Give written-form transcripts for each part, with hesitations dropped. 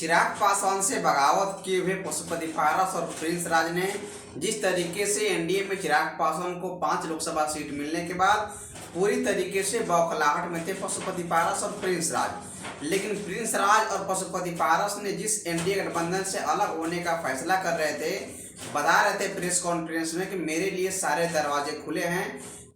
चिराग पासवान से बगावत किए हुए पशुपति पारस और प्रिंस राज ने जिस तरीके से एनडीए में चिराग पासवान को 5 लोकसभा सीट मिलने के बाद पूरी तरीके से बौखलाहट में थे पशुपति पारस और प्रिंस राज। लेकिन प्रिंस राज और पशुपति पारस ने जिस एनडीए गठबंधन से अलग होने का फैसला कर रहे थे, बता रहे थे प्रेस कॉन्फ्रेंस में कि मेरे लिए सारे दरवाजे खुले हैं।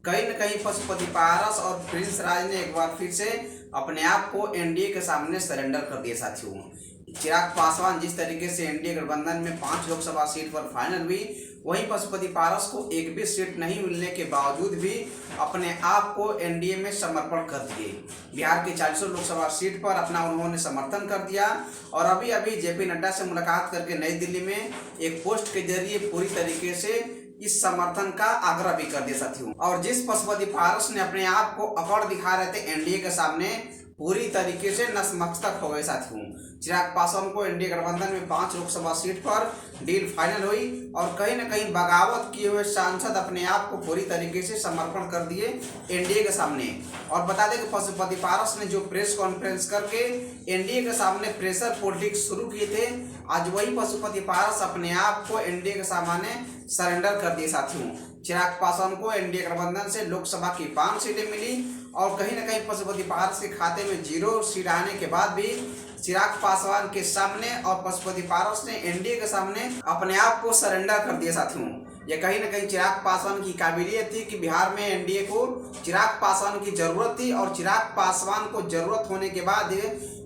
कहीं न कहीं पशुपति पारस और प्रिंस राज ने एक बार फिर से अपने आप को एनडीए के सामने सरेंडर कर दिया। साथियों, चिराग पासवान जिस तरीके से एनडीए गठबंधन में 5 लोकसभा सीट पर फाइनल हुई, वहीं पशुपति पारस को एक भी सीट नहीं मिलने के बावजूद भी अपने आप को एनडीए में समर्पण कर दिए। बिहार की 40 लोकसभा सीट पर अपना उन्होंने समर्थन कर दिया और अभी अभी जेपी नड्डा से मुलाकात करके नई दिल्ली में एक पोस्ट के जरिए पूरी तरीके से इस समर्थन का आग्रह भी कर दिया। साथियों, और जिस पशुपति पारस ने अपने आप को अकड़ दिखा रहे थे एनडीए के सामने, पूरी तरीके से नतमस्तक हो गए। साथियों, चिराग पासवान को एनडीए गठबंधन में 5 लोकसभा सीट पर डील फाइनल हुई और कहीं न कहीं बगावत किए हुए सांसद अपने आप को पूरी तरीके से समर्पण कर दिए एनडीए के सामने। और बता दें कि पशुपति पारस ने जो प्रेस कॉन्फ्रेंस करके एनडीए के सामने प्रेशर पॉलिटिक्स शुरू किए थे, आज वही पशुपति पारस अपने आप को एनडीए के सामने सरेंडर कर दिए। साथियों, चिराग पासवान को एनडीए गठबंधन से लोकसभा की 5 सीटें मिली और कहीं न कहीं पशुपति पारस के खाते में 0 सीट आने के बाद भी चिराग पासवान के सामने और पशुपति पारस ने एनडीए के सामने अपने आप को सरेंडर कर दिया। साथियों, ये कहीं न कहीं चिराग पासवान की काबिलियत थी कि बिहार में एनडीए को चिराग पासवान की जरूरत थी और चिराग पासवान को जरूरत होने के बाद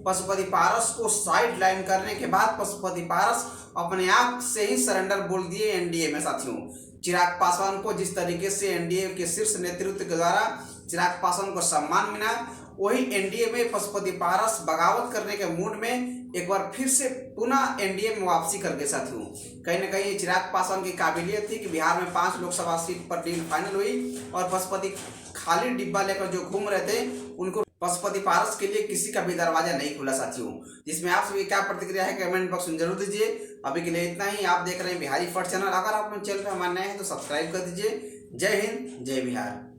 पशुपति पारस को साइड लाइन करने के बाद पशुपति पारस अपने आप से ही सरेंडर बोल दिए एनडीए में। साथियों, चिराग पासवान को जिस तरीके से एनडीए के शीर्ष नेतृत्व के द्वारा चिराग पासवान को सम्मान मिला, वही एनडीए में पशुपति पारस बगावत करने के मूड में एक बार फिर से पुनः एनडीए में वापसी कर गए। साथियों, कहीं न कहीं चिराग पासवान की काबिलियत थी कि बिहार में 5 लोकसभा सीट पर डील फाइनल हुई और पशुपति खाली डिब्बा लेकर जो घूम रहे थे, उनको पशुपति पारस के लिए किसी का भी दरवाजा नहीं खुला। साथियों, जिसमें आप सभी क्या प्रतिक्रिया है कमेंट बॉक्स में जरूर दीजिए। अभी के लिए इतना ही। आप देख रहे हैं बिहारी फर्स्ट चैनल। अगर आप चैनल पर हमारे नए हैं तो सब्सक्राइब कर दीजिए। जय हिंद, जय बिहार।